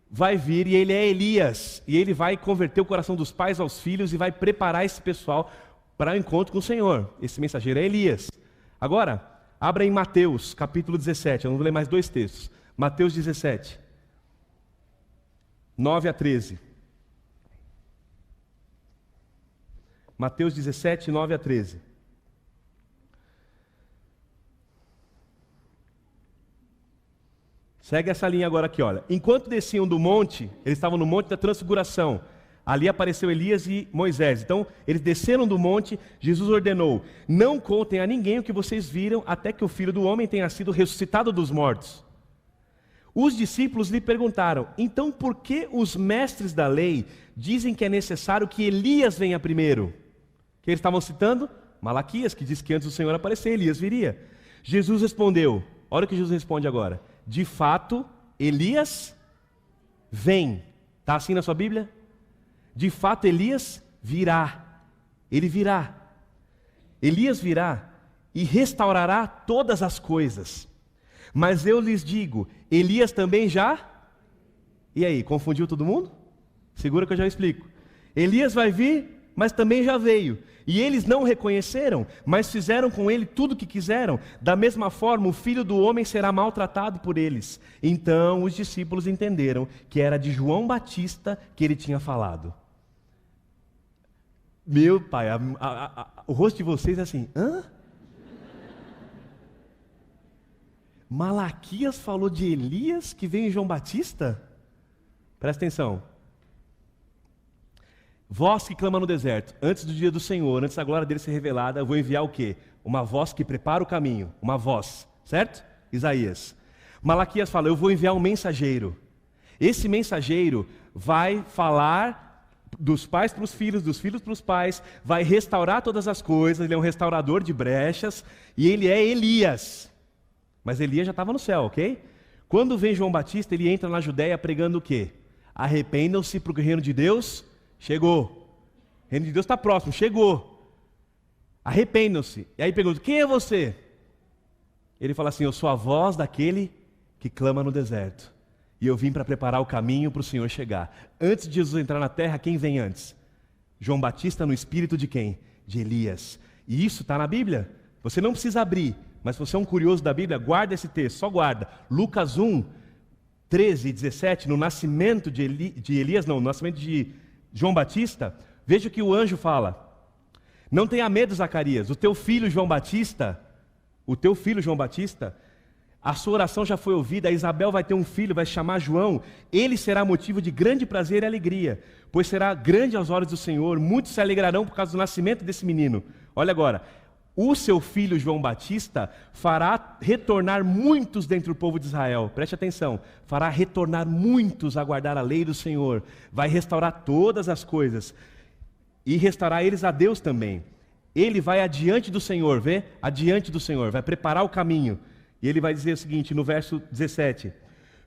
vai vir e ele é Elias, e ele vai converter o coração dos pais aos filhos e vai preparar esse pessoal para o encontro com o Senhor. Esse mensageiro é Elias. Agora, abra em Mateus, capítulo 17, eu não vou ler mais 2 textos. Mateus 17, 9 a 13. Mateus 17, 9 a 13. Segue essa linha agora aqui, olha. Enquanto desciam do monte, eles estavam no monte da transfiguração. Ali apareceu Elias e Moisés. Então, eles desceram do monte, Jesus ordenou: não contem a ninguém o que vocês viram, até que o Filho do Homem tenha sido ressuscitado dos mortos. Os discípulos lhe perguntaram: então por que os mestres da lei dizem que é necessário que Elias venha primeiro? Que eles estavam citando? Malaquias, que diz que antes do Senhor aparecer, Elias viria. Jesus respondeu, olha o que Jesus responde agora: de fato, Elias vem. Está assim na sua Bíblia? De fato, Elias virá. Ele virá. Elias virá e restaurará todas as coisas. Mas eu lhes digo, Elias também já... E aí, confundiu todo mundo? Segura que eu já explico. Elias vai vir, mas também já veio. E eles não o reconheceram, mas fizeram com ele tudo o que quiseram. Da mesma forma, o Filho do Homem será maltratado por eles. Então os discípulos entenderam que era de João Batista que ele tinha falado. Meu pai, o rosto de vocês é assim: hã? Malaquias falou de Elias que veio em João Batista? Presta atenção. Voz que clama no deserto: antes do dia do Senhor, antes da glória dele ser revelada, eu vou enviar o quê? Uma voz que prepara o caminho, uma voz, certo? Isaías. Malaquias fala: eu vou enviar um mensageiro. Esse mensageiro vai falar dos pais para os filhos, dos filhos para os pais, vai restaurar todas as coisas, ele é um restaurador de brechas, e ele é Elias. Mas Elias já estava no céu, ok? Quando vem João Batista, ele entra na Judéia pregando o quê? Arrependam-se, porque o reino de Deus chegou. O reino de Deus está próximo, chegou. Arrependam-se. E aí pergunta: quem é você? Ele fala assim: eu sou a voz daquele que clama no deserto. E eu vim para preparar o caminho para o Senhor chegar. Antes de Jesus entrar na terra, quem vem antes? João Batista no espírito de quem? De Elias. E isso está na Bíblia. Você não precisa abrir, mas se você é um curioso da Bíblia, guarda esse texto, só guarda. Lucas 1, 13 e 17, no nascimento no nascimento de João Batista, veja o que o anjo fala: não tenha medo, Zacarias, o teu filho João Batista, a sua oração já foi ouvida, a Isabel vai ter um filho, vai se chamar João, ele será motivo de grande prazer e alegria, pois será grande aos olhos do Senhor, muitos se alegrarão por causa do nascimento desse menino. Olha agora, o seu filho João Batista fará retornar muitos dentre o povo de Israel. Preste atenção, fará retornar muitos a guardar a lei do Senhor, vai restaurar todas as coisas e restaurar eles a Deus também. Ele vai adiante do Senhor, vê? Adiante do Senhor, vai preparar o caminho. E ele vai dizer o seguinte no verso 17: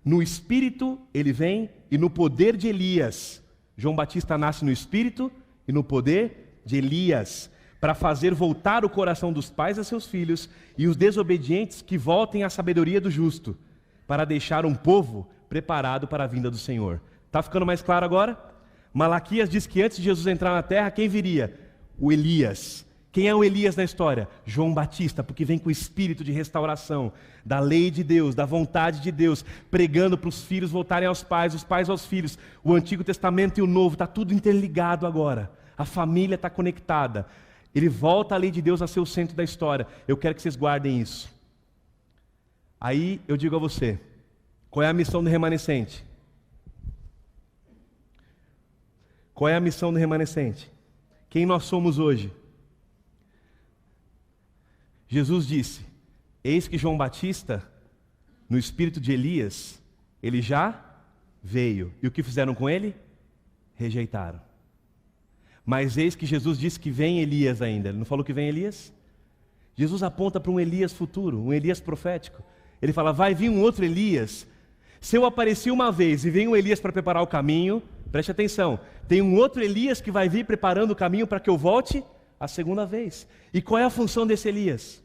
no Espírito ele vem e no poder de Elias. João Batista nasce no Espírito e no poder de Elias, para fazer voltar o coração dos pais a seus filhos e os desobedientes que voltem à sabedoria do justo, para deixar um povo preparado para a vinda do Senhor. Está ficando mais claro agora? Malaquias diz que antes de Jesus entrar na terra, quem viria? O Elias. Quem é o Elias na história? João Batista, porque vem com o espírito de restauração, da lei de Deus, da vontade de Deus, pregando para os filhos voltarem aos pais, os pais aos filhos. O Antigo Testamento e o Novo, está tudo interligado agora. A família está conectada. Ele volta a lei de Deus a ser o centro da história. Eu quero que vocês guardem isso. Aí eu digo a você, qual é a missão do remanescente? Qual é a missão do remanescente? Quem nós somos hoje? Jesus disse: eis que João Batista, no espírito de Elias, ele já veio. E o que fizeram com ele? Rejeitaram. Mas eis que Jesus disse que vem Elias ainda. Ele não falou que vem Elias? Jesus aponta para um Elias futuro, um Elias profético. Ele fala, vai vir um outro Elias. Se eu apareci uma vez e vem um Elias para preparar o caminho, preste atenção, tem um outro Elias que vai vir preparando o caminho para que eu volte a segunda vez. E qual é a função desse Elias?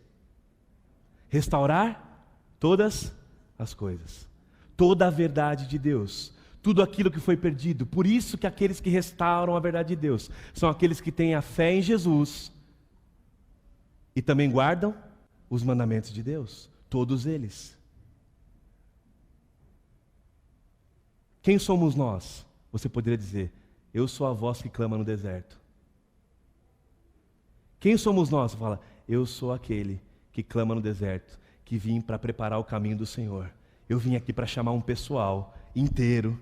Restaurar todas as coisas, toda a verdade de Deus, tudo aquilo que foi perdido. Por isso que aqueles que restauram a verdade de Deus são aqueles que têm a fé em Jesus e também guardam os mandamentos de Deus, todos eles. Quem somos nós? Você poderia dizer, eu sou a voz que clama no deserto. Quem somos nós? Você fala, eu sou aquele que clama no deserto, que vim para preparar o caminho do Senhor. Eu vim aqui para chamar um pessoal inteiro,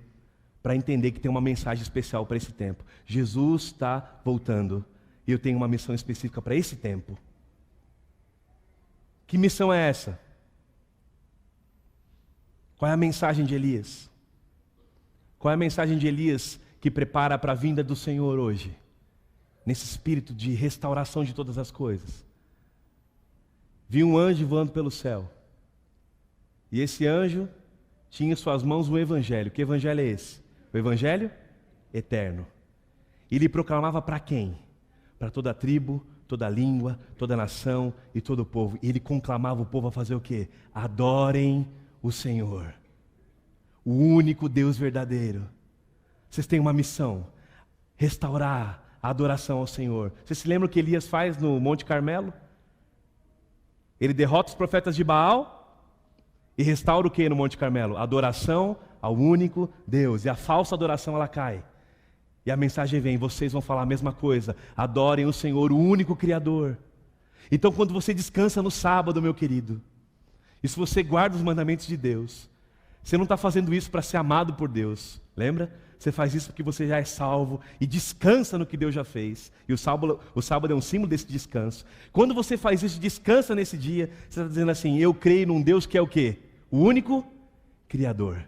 para entender que tem uma mensagem especial para esse tempo. Jesus está voltando, e eu tenho uma missão específica para esse tempo. Que missão é essa? Qual é a mensagem de Elias? Qual é a mensagem de Elias que prepara para a vinda do Senhor hoje? Nesse espírito de restauração de todas as coisas. Vi um anjo voando pelo céu. E esse anjo tinha em suas mãos um evangelho. Que evangelho é esse? O evangelho eterno. E ele proclamava para quem? Para toda a tribo, toda a língua, toda a nação e todo o povo. E ele conclamava o povo a fazer o quê? Adorem o Senhor, o único Deus verdadeiro. Vocês têm uma missão: restaurar a adoração ao Senhor. Vocês se lembram o que Elias faz no Monte Carmelo? Ele derrota os profetas de Baal e restaura o que no Monte Carmelo? A adoração ao único Deus. E a falsa adoração, ela cai. E a mensagem vem, vocês vão falar a mesma coisa. Adorem o Senhor, o único Criador. Então quando você descansa no sábado, meu querido, e se você guarda os mandamentos de Deus, você não está fazendo isso para ser amado por Deus. Lembra? Você faz isso porque você já é salvo e descansa no que Deus já fez. E o sábado é um símbolo desse descanso. Quando você faz isso, descansa nesse dia, você está dizendo assim, eu creio num Deus que é o quê? O único Criador.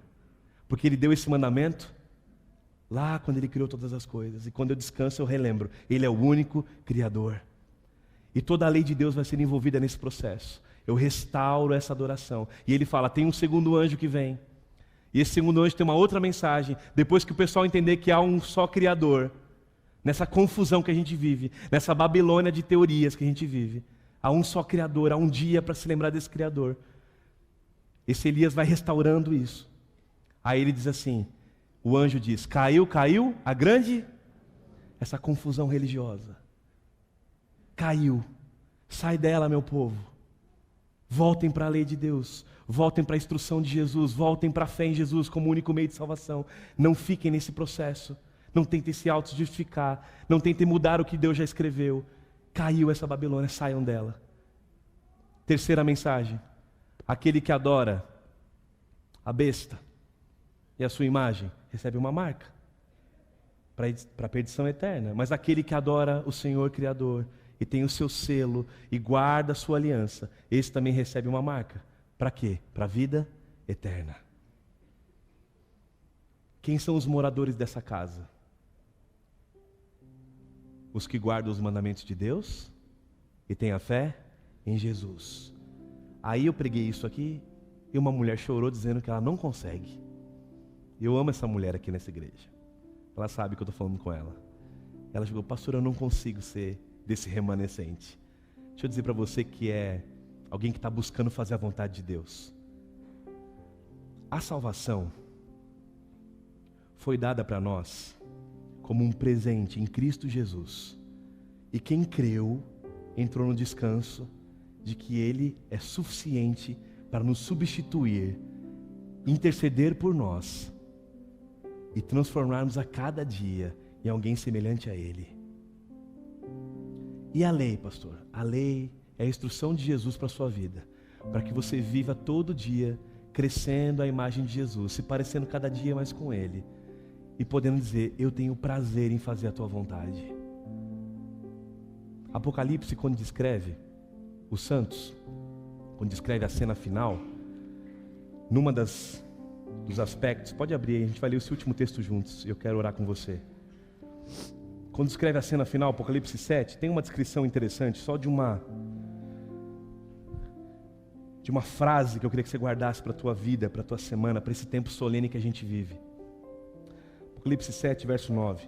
Porque Ele deu esse mandamento lá quando Ele criou todas as coisas. E quando eu descanso, eu relembro, Ele é o único Criador. E toda a lei de Deus vai ser envolvida nesse processo. Eu restauro essa adoração. E Ele fala, tem um segundo anjo que vem. E esse segundo anjo tem uma outra mensagem. Depois que o pessoal entender que há um só Criador, nessa confusão que a gente vive, nessa Babilônia de teorias que a gente vive, há um só Criador, há um dia para se lembrar desse Criador. Esse Elias vai restaurando isso. Aí ele diz assim, o anjo diz, caiu a grande, essa confusão religiosa. Caiu, sai dela, meu povo. Voltem para a lei de Deus, voltem para a instrução de Jesus, voltem para a fé em Jesus como o único meio de salvação. Não fiquem nesse processo, não tentem se auto-justificar, não tentem mudar o que Deus já escreveu. Caiu essa Babilônia, saiam dela. Terceira mensagem, aquele que adora a besta e a sua imagem, recebe uma marca para a perdição eterna. Mas aquele que adora o Senhor Criador e tem o seu selo e guarda a sua aliança, esse também recebe uma marca. Para quê? Para a vida eterna. Quem são os moradores dessa casa? Os que guardam os mandamentos de Deus e têm a fé em Jesus. Aí eu preguei isso aqui e uma mulher chorou dizendo que ela não consegue. Eu amo essa mulher aqui nessa igreja. Ela sabe que eu estou falando com ela. Ela chegou, pastor, eu não consigo ser desse remanescente. Deixa eu dizer para você que é alguém que está buscando fazer a vontade de Deus. A salvação foi dada para nós como um presente em Cristo Jesus. E quem creu entrou no descanso de que Ele é suficiente para nos substituir, interceder por nós e transformarmos a cada dia em alguém semelhante a Ele. E a lei, pastor? A lei é a instrução de Jesus para a sua vida, para que você viva todo dia crescendo a imagem de Jesus, se parecendo cada dia mais com Ele e podendo dizer, eu tenho prazer em fazer a tua vontade. Apocalipse, quando descreve os santos, quando descreve a cena final, numa dos aspectos, pode abrir aí, a gente vai ler esse último texto juntos, e eu quero orar com você. Quando escreve a cena final, Apocalipse 7, tem uma descrição interessante, só de uma frase que eu queria que você guardasse para a tua vida, para a tua semana, para esse tempo solene que a gente vive. Apocalipse 7, verso 9.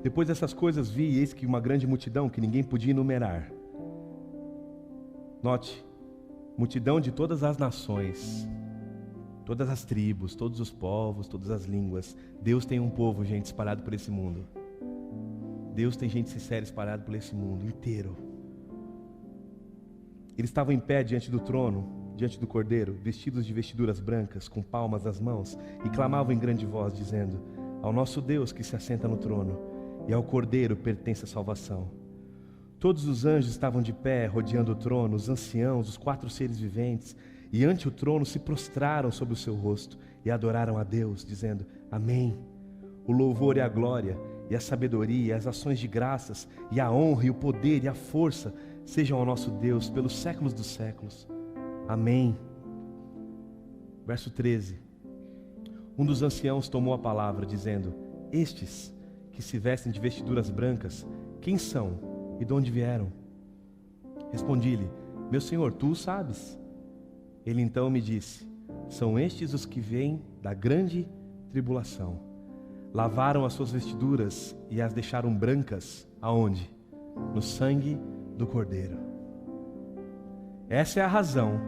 Depois dessas coisas vi, e eis que uma grande multidão que ninguém podia enumerar. Note, multidão de todas as nações, todas as tribos, todos os povos, todas as línguas. Deus tem um povo, gente, espalhado por esse mundo. Deus tem gente sincera espalhada por esse mundo inteiro. Eles estavam em pé diante do trono, diante do Cordeiro, vestidos de vestiduras brancas, com palmas nas mãos, e clamavam em grande voz, dizendo: ao nosso Deus que se assenta no trono, e ao Cordeiro pertence a salvação. Todos os anjos estavam de pé, rodeando o trono, os anciãos, os 4 seres viventes, e ante o trono se prostraram sobre o seu rosto, e adoraram a Deus, dizendo: amém. O louvor e a glória, e a sabedoria, e as ações de graças, e a honra, e o poder, e a força, sejam ao nosso Deus, pelos séculos dos séculos. Amém. Verso 13. Um dos anciãos tomou a palavra, dizendo: estes que se vestem de vestiduras brancas, quem são e de onde vieram? Respondi-lhe: meu senhor, tu o sabes. Ele então me disse: são estes os que vêm da grande tribulação. Lavaram as suas vestiduras e as deixaram brancas, aonde? No sangue do Cordeiro. Essa é a razão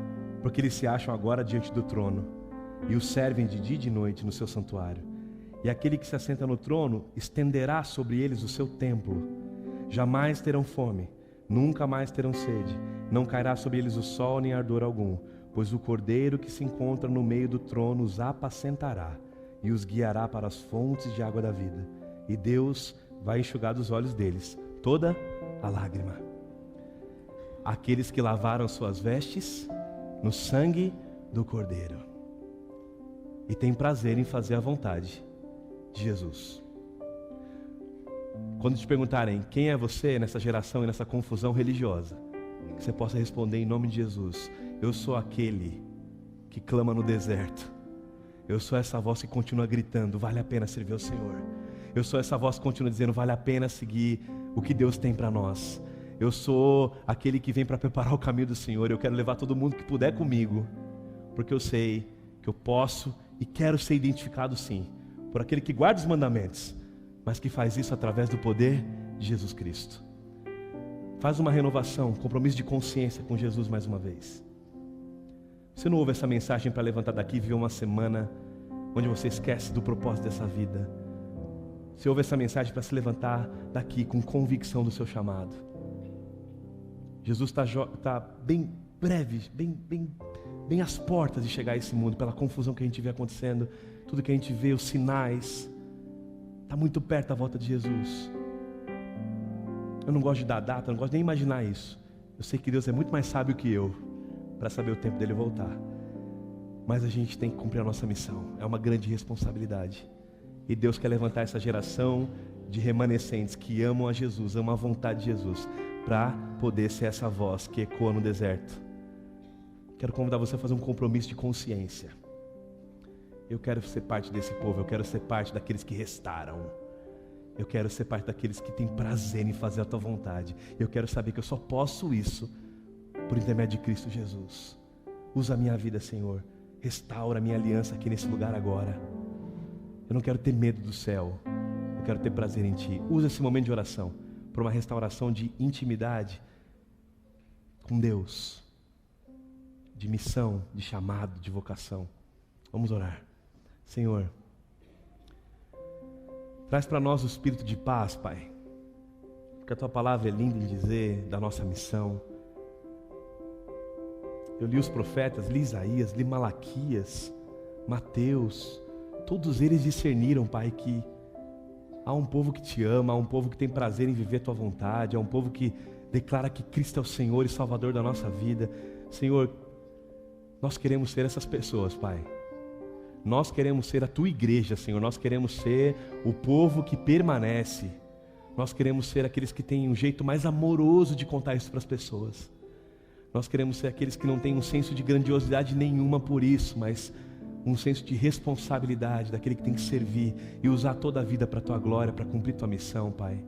porque eles se acham agora diante do trono e o servem de dia e de noite no seu santuário. E aquele que se assenta no trono estenderá sobre eles o seu templo. Jamais terão fome, nunca mais terão sede, não cairá sobre eles o sol nem ardor algum, pois o Cordeiro que se encontra no meio do trono os apacentará e os guiará para as fontes de água da vida. E Deus vai enxugar dos olhos deles toda a lágrima. Aqueles que lavaram suas vestes no sangue do Cordeiro e têm prazer em fazer a vontade de Jesus. Quando te perguntarem quem é você nessa geração e nessa confusão religiosa, que você possa responder em nome de Jesus: eu sou aquele que clama no deserto. Eu sou essa voz que continua gritando: vale a pena servir ao Senhor. Eu sou essa voz que continua dizendo: vale a pena seguir o que Deus tem para nós. Eu sou aquele que vem para preparar o caminho do Senhor. Eu quero levar todo mundo que puder comigo, porque eu sei que eu posso e quero ser identificado sim por aquele que guarda os mandamentos, mas que faz isso através do poder de Jesus Cristo. Faz uma renovação, compromisso de consciência com Jesus mais uma vez. Você não ouve essa mensagem para levantar daqui e viver uma semana onde você esquece do propósito dessa vida. Você ouve essa mensagem para se levantar daqui com convicção do seu chamado. Jesus está bem breve, bem às portas de chegar a esse mundo, pela confusão que a gente vê acontecendo, tudo que a gente vê, os sinais. Está muito perto da volta de Jesus. Eu não gosto de dar data, eu não gosto nem de imaginar isso. Eu sei que Deus é muito mais sábio que eu para saber o tempo dele voltar. Mas a gente tem que cumprir a nossa missão. É uma grande responsabilidade. E Deus quer levantar essa geração de remanescentes que amam a Jesus, amam a vontade de Jesus, para poder ser essa voz que ecoa no deserto. Quero convidar você a fazer um compromisso de consciência. Eu quero ser parte desse povo, eu quero ser parte daqueles que restaram. Eu quero ser parte daqueles que têm prazer em fazer a tua vontade. Eu quero saber que eu só posso isso por intermédio de Cristo Jesus. Usa a minha vida, Senhor. Restaura a minha aliança aqui nesse lugar agora. Eu não quero ter medo do céu. Eu quero ter prazer em Ti. Usa esse momento de oração para uma restauração de intimidade com Deus, de missão, de chamado, de vocação. Vamos orar. Senhor, traz para nós o espírito de paz, Pai. Porque a Tua palavra é linda em dizer da nossa missão. Eu li os profetas, li Isaías, li Malaquias, Mateus. Todos eles discerniram, Pai, que há um povo que Te ama, há um povo que tem prazer em viver Tua vontade, há um povo que declara que Cristo é o Senhor e Salvador da nossa vida. Senhor, nós queremos ser essas pessoas, Pai. Nós queremos ser a Tua igreja, Senhor. Nós queremos ser o povo que permanece. Nós queremos ser aqueles que têm um jeito mais amoroso de contar isso para as pessoas. Nós queremos ser aqueles que não têm um senso de grandiosidade nenhuma por isso, mas um senso de responsabilidade, daquele que tem que servir e usar toda a vida para a Tua glória, para cumprir Tua missão, Pai.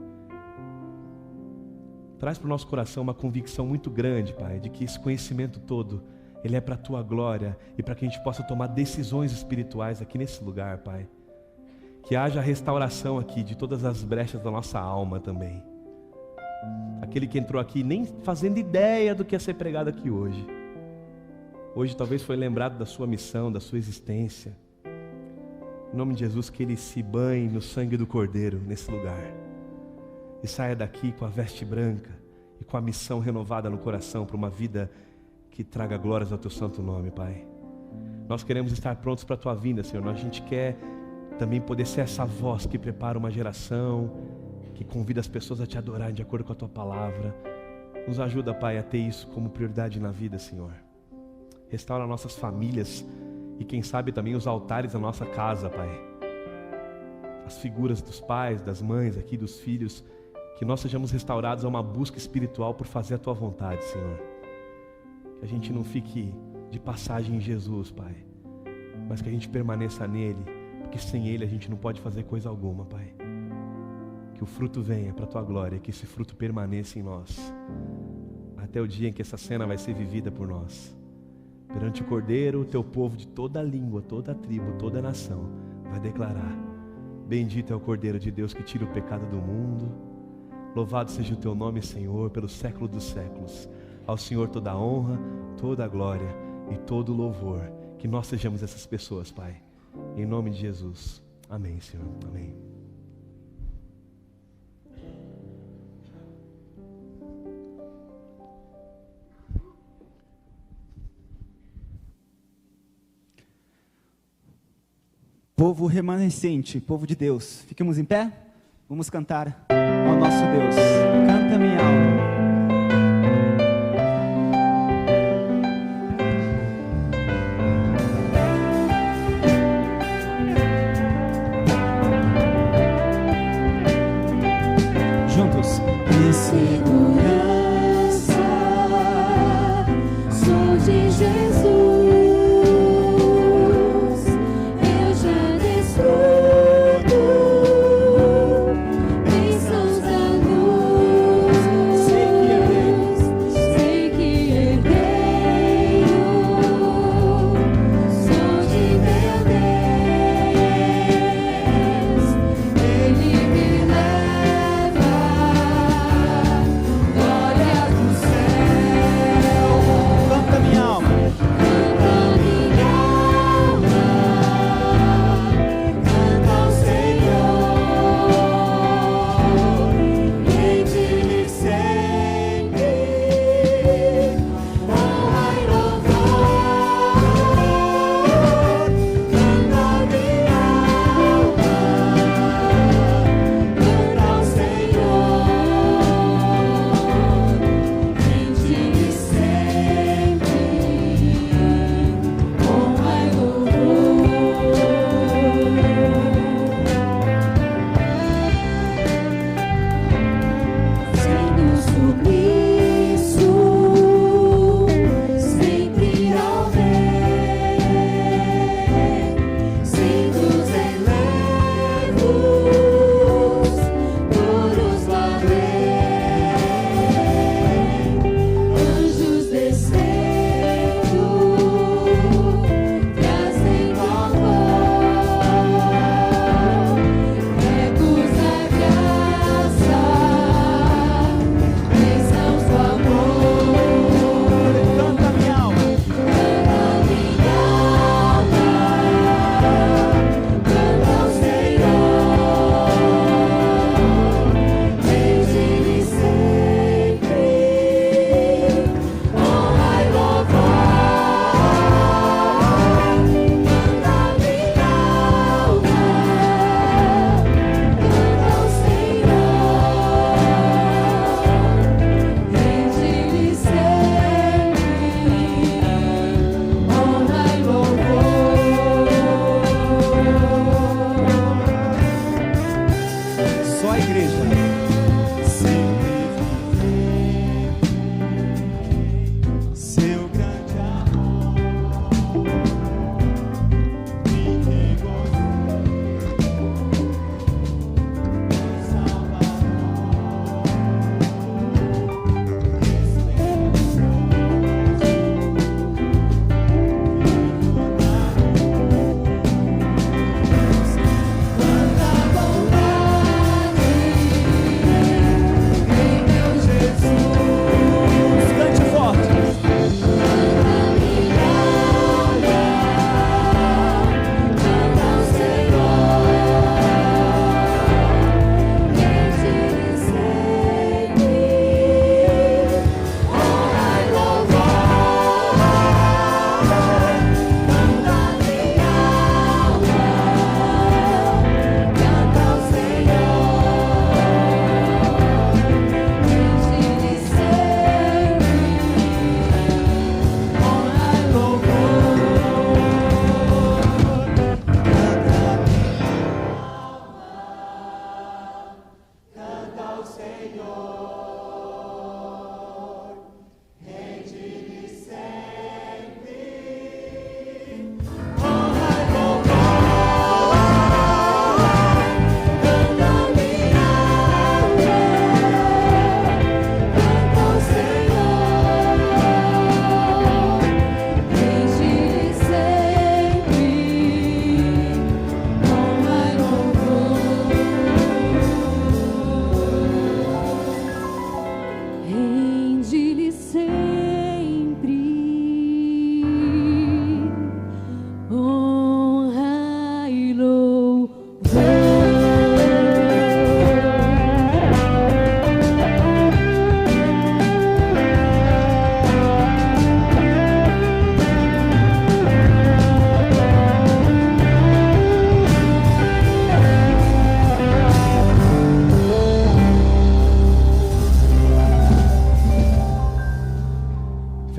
Traz para o nosso coração uma convicção muito grande, Pai, de que esse conhecimento todo, ele é para a Tua glória e para que a gente possa tomar decisões espirituais aqui nesse lugar, Pai. Que haja restauração aqui de todas as brechas da nossa alma também. Aquele que entrou aqui nem fazendo ideia do que ia ser pregado aqui hoje. Hoje talvez foi lembrado da sua missão, da sua existência. Em nome de Jesus, que ele se banhe no sangue do Cordeiro nesse lugar. E saia daqui com a veste branca e com a missão renovada no coração para uma vida que traga glórias ao Teu santo nome, Pai. Nós queremos estar prontos para a Tua vinda, Senhor. A gente quer também poder ser essa voz que prepara uma geração, que convida as pessoas a Te adorarem de acordo com a Tua palavra. Nos ajuda, Pai, a ter isso como prioridade na vida, Senhor. Restaura nossas famílias e quem sabe também os altares da nossa casa, Pai. As figuras dos pais, das mães aqui, dos filhos, que nós sejamos restaurados a uma busca espiritual por fazer a Tua vontade, Senhor. Que a gente não fique de passagem em Jesus, Pai, mas que a gente permaneça nele, porque sem ele a gente não pode fazer coisa alguma, Pai. Que o fruto venha para a Tua glória, que esse fruto permaneça em nós, até o dia em que essa cena vai ser vivida por nós. Perante o Cordeiro, o Teu povo de toda língua, toda tribo, toda nação vai declarar: bendito é o Cordeiro de Deus que tira o pecado do mundo. Louvado seja o Teu nome, Senhor, pelo século dos séculos. Ao Senhor toda a honra, toda a glória e todo o louvor. Que nós sejamos essas pessoas, Pai. Em nome de Jesus. Amém, Senhor. Amém. Povo remanescente, povo de Deus, fiquemos em pé? Vamos cantar ao nosso Deus. Canta minha alma. Juntos. Em segurança, sou de Jesus. Eu já desfruto bênçãos da luz.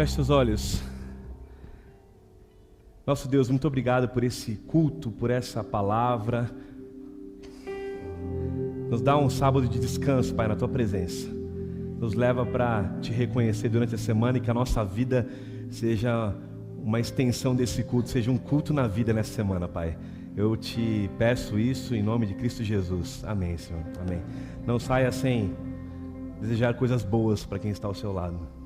Feche seus olhos. Nosso Deus, muito obrigado por esse culto, por essa palavra. Nos dá um sábado de descanso, Pai, na Tua presença. Nos leva para Te reconhecer durante a semana e que a nossa vida seja uma extensão desse culto, seja um culto na vida nessa semana, Pai. Eu Te peço isso em nome de Cristo Jesus. Amém, Senhor. Amém. Não saia sem desejar coisas boas para quem está ao seu lado.